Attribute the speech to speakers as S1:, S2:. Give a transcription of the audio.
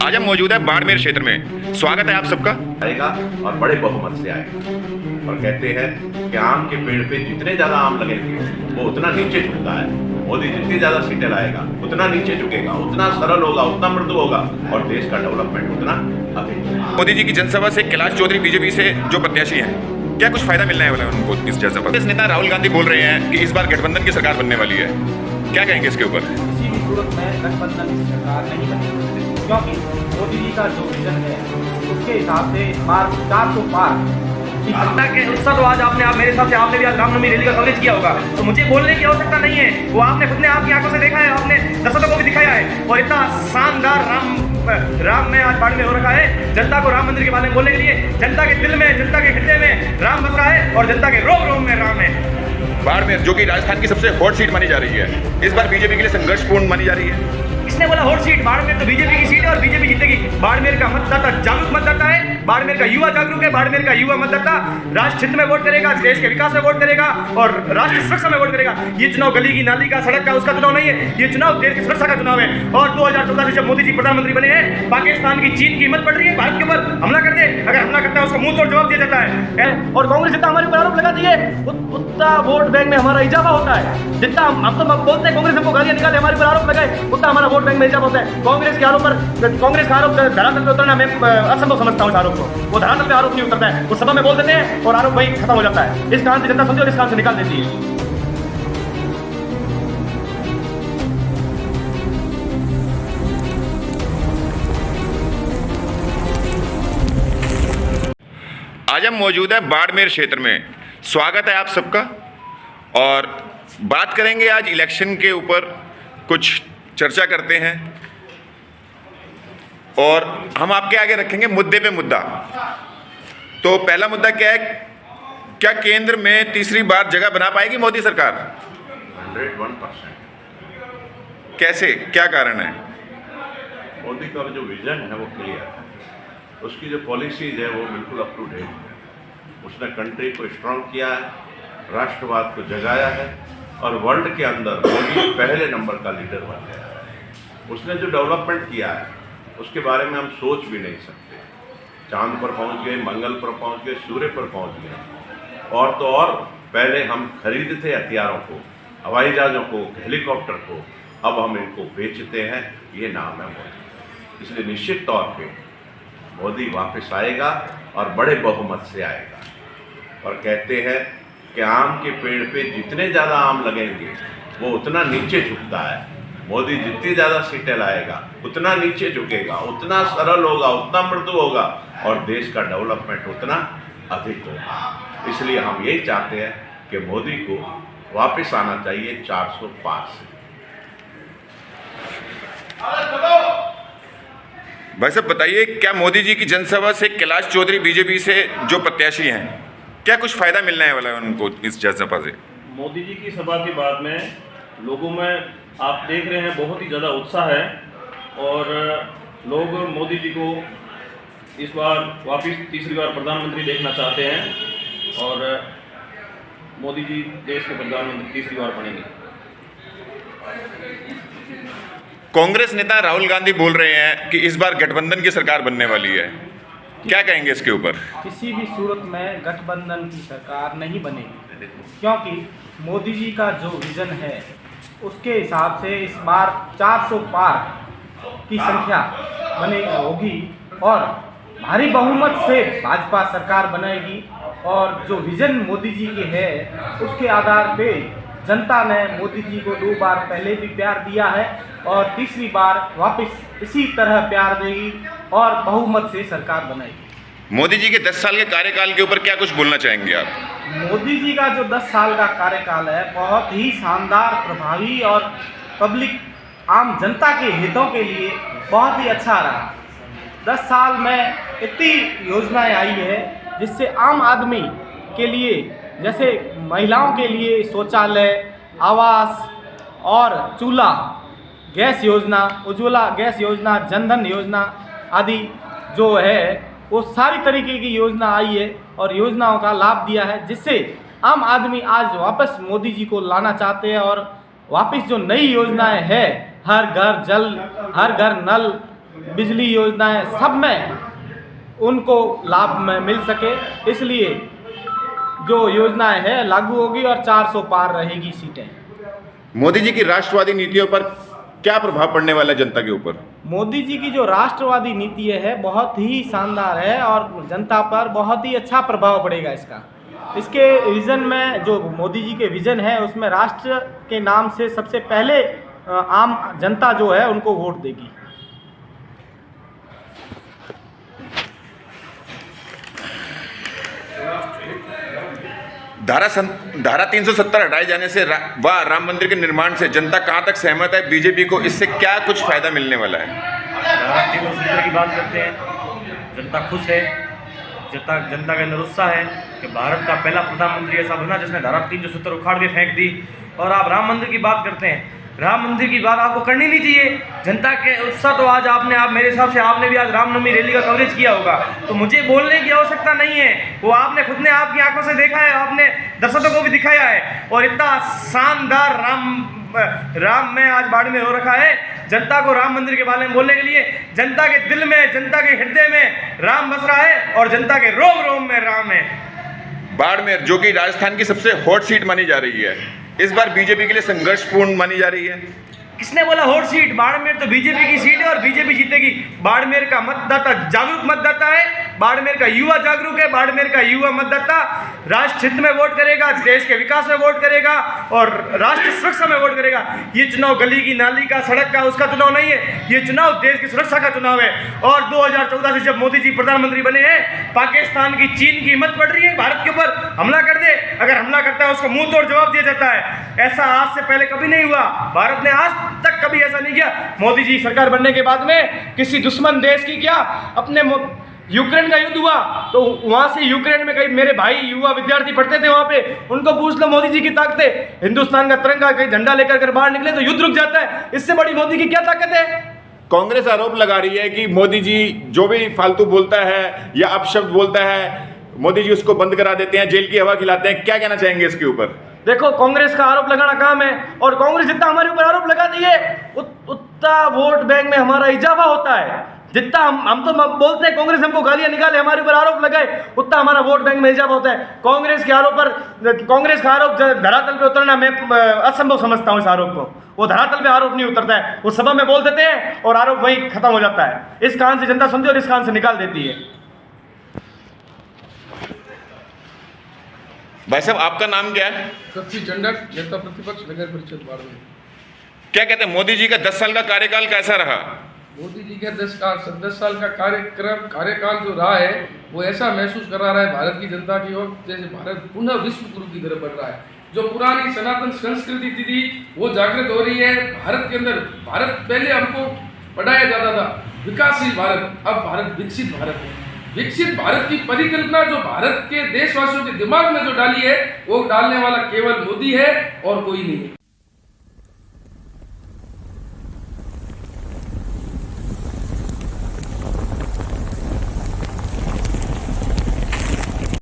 S1: आज हम मौजूद है बाड़मेर क्षेत्र में। स्वागत है आप सबका।
S2: आएगा और बड़े बहुमत से आएगा। और कहते हैं कि आम के पेड़ पे जितने ज्यादा आम लगेंगे वो उतना नीचे झुकता है। मोदी जितनी ज्यादा सीटें लाएगा उतना नीचे झुकेगा, उतना सरल होगा, उतना मृदु होगा और देश का डेवलपमेंट उतना अधिक।
S1: मोदी जी की जनसभा से कैलाश चौधरी बीजेपी से जो प्रत्याशी हैं, क्या कुछ फायदा मिलने वाला है उनको इस जनसभा? कांग्रेस नेता राहुल गांधी बोल रहे हैं कि इस बार गठबंधन की सरकार बनने वाली है, क्या कहेंगे इसके ऊपर?
S3: किसी भी सूरत में गठबंधन की सरकार नहीं बनेगी, क्योंकि मोदी जी का जो विजन है उसके हिसाब से इस बार 400 पार
S4: जनता के उत्साह तो आज आप मेरे हिसाब से आपने भी आज रामनवमी रैली का कवरेज किया होगा, तो मुझे बोलने की आवश्यकता नहीं है। वो आपने खुद ने आपकी आंखों से देखा है, आपने दर्शकों को भी दिखाया है। और इतना शानदार राम में आज बाड़मेर हो रखा है। जनता को राम मंदिर के बारे में बोलने के लिए जनता के दिल में, जनता के हृदय में राम बस रहा है और जनता के रोम रोम में राम है।
S1: बाड़मेर जो कि राजस्थान की सबसे हॉट सीट मानी जा रही है, इस बार बीजेपी के लिए संघर्षपूर्ण मानी जा रही है।
S4: किसने बोला हॉट सीट? बाड़मेर तो बीजेपी की सीट है और बीजेपी जीतेगी। बाड़मेर का मतदाता जागरूक मतदाता है, बाड़मेर का युवा जागरूक है, बाड़मेर का युवा मतदाता राष्ट्र हित में वोट करेगा, देश के विकास में वोट करेगा और राष्ट्र सुरक्षा में वोट करेगा। ये चुनाव गली की, नाली का, सड़क का, उसका चुनाव नहीं है, ये चुनाव देश की सुरक्षा का चुनाव है। और 2014 से जब मोदी जी प्रधानमंत्री बने हैं, पाकिस्तान की, चीन की हिम्मत बढ़ रही है भारत के ऊपर हमला कर दे। अगर हमला करता है उसको मुंह तोड़ जवाब दिया जाता है। और कांग्रेस जितना हमारे ऊपर आरोप लगाती है उतना वोट बैंक में हमारा इजाफा होता है। जितना हम तो बोलते हैं कांग्रेस हमको गालियां निकाले, हमारे ऊपर आरोप लगाए, उतना हमारा वोट बैंक में इजाफा होता है। कांग्रेस के आरोप पर, कांग्रेस का आरोप धरातल पे उतरना मैं असंभव समझता हूं। इस आरोप को वो धरातल पे आरोप नहीं उतरता है, वो सभा में बोल देते हैं और आरोप वही खत्म हो जाता है। इस काम से जनता समझो और इस काम से निकाल देती है।
S1: आज हम मौजूद है बाड़मेर क्षेत्र में। स्वागत है आप सबका और बात करेंगे आज इलेक्शन के ऊपर, कुछ चर्चा करते हैं और हम आपके आगे रखेंगे मुद्दे पे मुद्दा। तो पहला मुद्दा क्या है, क्या केंद्र में तीसरी बार जगह बना पाएगी मोदी सरकार?
S2: 101%।
S1: कैसे, क्या कारण है?
S2: मोदी का जो विजन है वो क्लियर है, उसकी जो पॉलिसीज है वो बिल्कुल अप टू डेट है। उसने कंट्री को स्ट्रांग किया है, राष्ट्रवाद को जगाया है और वर्ल्ड के अंदर मोदी पहले नंबर का लीडर बन गया है। उसने जो डेवलपमेंट किया है उसके बारे में हम सोच भी नहीं सकते। चांद पर पहुंच गए, मंगल पर पहुंच गए, सूर्य पर पहुंच गए। और तो और पहले हम खरीदते हथियारों को, हवाई जहाज़ों को, हेलीकॉप्टर को, अब हम इनको बेचते हैं। ये नाम है मोदी। इसलिए निश्चित तौर पे मोदी वापस आएगा और बड़े बहुमत से आएगा। और कहते हैं कि आम के पेड़ पे जितने ज़्यादा आम लगेंगे वो उतना नीचे झुकता है। मोदी जितनी ज़्यादा सीटें लाएगा उतना नीचे झुकेगा, उतना सरल होगा, उतना मृदु होगा और देश का डेवलपमेंट उतना अधिक होगा। इसलिए हम यही चाहते हैं कि मोदी को वापस आना चाहिए 400 पार से।
S1: भाई साहब बताइए, क्या मोदी जी की जनसभा से कैलाश चौधरी बीजेपी से जो प्रत्याशी हैं, क्या कुछ फायदा मिलने वाला है उनको इस जनसभा से?
S5: मोदी जी की सभा के बाद में लोगों में आप देख रहे हैं बहुत ही ज़्यादा उत्साह है और लोग मोदी जी को इस बार वापस तीसरी बार प्रधानमंत्री देखना चाहते हैं और मोदी जी देश के प्रधानमंत्री तीसरी बार बनेंगे।
S1: कांग्रेस नेता राहुल गांधी बोल रहे हैं कि इस बार गठबंधन की सरकार बनने वाली है, क्या कहेंगे इसके ऊपर?
S3: किसी भी सूरत में गठबंधन की सरकार नहीं बनेगी, क्योंकि मोदी जी का जो विजन है उसके हिसाब से इस बार 400 पार की संख्या होगी और भारी बहुमत से भाजपा सरकार बनेगी। और जो विजन मोदी जी के है उसके आधार पे जनता ने मोदी जी को 2 बार पहले भी प्यार दिया है और तीसरी बार वापस इसी तरह प्यार देगी और बहुमत से सरकार बनाएगी।
S1: मोदी जी के 10 साल के कार्यकाल के ऊपर क्या कुछ बोलना चाहेंगे आप?
S3: मोदी जी का जो 10 साल का कार्यकाल है बहुत ही शानदार, प्रभावी और पब्लिक, आम जनता के हितों के लिए बहुत ही अच्छा रहा। 10 साल में इतनी योजनाएं आई है जिससे आम आदमी के लिए, जैसे महिलाओं के लिए शौचालय, आवास और चूल्हा, गैस योजना, उज्ज्वला गैस योजना, जनधन योजना आदि जो है वो सारी तरीके की योजना आई है और योजनाओं का लाभ दिया है, जिससे आम आदमी आज वापस मोदी जी को लाना चाहते हैं। और वापस जो नई योजनाएं हैं, हर घर जल, हर घर नल बिजली योजनाएं सब में उनको लाभ में मिल सके, इसलिए जो योजनाएं है लागू होगी और 400 पार रहेगी सीटें।
S1: मोदी जी की राष्ट्रवादी नीतियों पर क्या प्रभाव पड़ने वाला है जनता के ऊपर?
S3: मोदी जी की जो राष्ट्रवादी नीति है बहुत ही शानदार है और जनता पर बहुत ही अच्छा प्रभाव पड़ेगा इसका। इसके विज़न में, जो मोदी जी के विज़न है उसमें राष्ट्र के नाम से सबसे पहले आम जनता जो है उनको वोट देगी।
S1: धारा 370 हटाए जाने से व राम मंदिर के निर्माण से जनता कहां तक सहमत है? बीजेपी को इससे क्या कुछ फायदा मिलने वाला है?
S4: धारा 370 की बात करते हैं, जनता खुश है। जनता के अंदर उत्साह है कि भारत का पहला प्रधानमंत्री ऐसा बना जिसने धारा 370 उखाड़ के फेंक दी। और आप राम मंदिर की बात करते हैं, राम मंदिर की बात आपको करनी नहीं चाहिए। जनता के उत्साह तो आज आप मेरे हिसाब से आपने भी आज रामनवमी रैली का कवरेज किया होगा, तो मुझे बोलने की आवश्यकता नहीं है। वो आपने खुद ने आपकी आंखों से देखा है, आपने दर्शकों को भी दिखाया है। और इतना शानदार राम में आज बाड़मेर हो रखा है। जनता को राम मंदिर के बारे में बोलने के लिए जनता के दिल में, जनता के हृदय में राम बस रहा है और जनता के रोम रोम में राम है।
S1: बाड़मेर जो कि राजस्थान की सबसे हॉट सीट मानी जा रही है, इस बार बीजेपी के लिए संघर्षपूर्ण मानी जा रही है।
S4: किसने बोला हॉट सीट? बाड़मेर तो बीजेपी की सीट है और बीजेपी जीतेगी। बाड़मेर का मतदाता जागरूक मतदाता है, बाड़मेर का युवा जागरूक है, बाड़मेर का युवा मतदाता राष्ट्र हित में वोट करेगा, देश के विकास में वोट करेगा और राष्ट्र सुरक्षा में वोट करेगा। ये चुनाव गली की, नाली का, सड़क का उसका चुनाव नहीं है, ये चुनाव देश की सुरक्षा का चुनाव है। और 2014 से जब मोदी जी प्रधानमंत्री बने हैं, पाकिस्तान की, चीन की हिम्मत बढ़ रही है भारत के ऊपर हमला कर दे। अगर हमला करता है उसको मुंह तोड़ जवाब दिया जाता है। ऐसा आज से पहले कभी नहीं हुआ, भारत ने आज तक कभी ऐसा नहीं किया। मोदी जी सरकार बनने के बाद में किसी दुश्मन देश की क्या, अपने यूक्रेन का युद्ध हुआ तो वहां से यूक्रेन में कई मेरे भाई युवा विद्यार्थी पढ़ते थे, वहां पे उनको पूछ लो मोदी जी की ताकतें। हिंदुस्तान का तिरंगा कहीं झंडा लेकर अगर बाहर निकले तो युद्ध रुक जाता है। इससे बड़ी मोदी की क्या ताकत है?
S1: कांग्रेस आरोप लगा रही है कि मोदी जी जो भी फालतू बोलता है या अपशब्द बोलता है, मोदी जी उसको बंद करा देते हैं, जेल की हवा खिलाते हैं। क्या कहना चाहेंगे इसके ऊपर?
S4: देखो, कांग्रेस का आरोप लगाना काम है और कांग्रेस जितना हमारे ऊपर आरोप लगाती है उतना वोट बैंक में हमारा इजाफा होता है। जितना हम तो बोलते हैं कांग्रेस हमको गालियां निकाले, हमारे ऊपर आरोप लगाए, उतना हमारा वोट बैंक में इजाफा होता है। कांग्रेस के आरोप पर, कांग्रेस का आरोप धरातल पे उतरना मैं असंभव समझता हूं। इस आरोप को, वो धरातल पे आरोप नहीं उतरता है, वो सभा में बोल देते हैं और आरोप वहीं खत्म हो जाता है। इस कान से जनता सुनती है और इस कान से निकाल देती है।
S1: भाई साहब, आपका नाम क्या है?
S6: सच्ची चंडक, नेता प्रतिपक्ष, नगर परिषद बाड़मेर।
S1: क्या कहते हैं, मोदी जी का 10 साल का कार्यकाल कैसा रहा?
S6: मोदी जी का 10 साल का कार्यकाल जो रहा है वो ऐसा महसूस करा रहा है भारत की जनता की ओर जैसे भारत पुनः विश्व गुरु की तरफ बढ़ रहा है। जो पुरानी सनातन संस्कृति थी वो जागृत हो रही है भारत के अंदर। भारत पहले हमको पढ़ाया जाता था विकासशील भारत, अब भारत विकसित भारत है। विकसित भारत की परिकल्पना जो भारत के देशवासियों के दिमाग में जो डाली है वो डालने वाला केवल मोदी है और कोई नहीं है।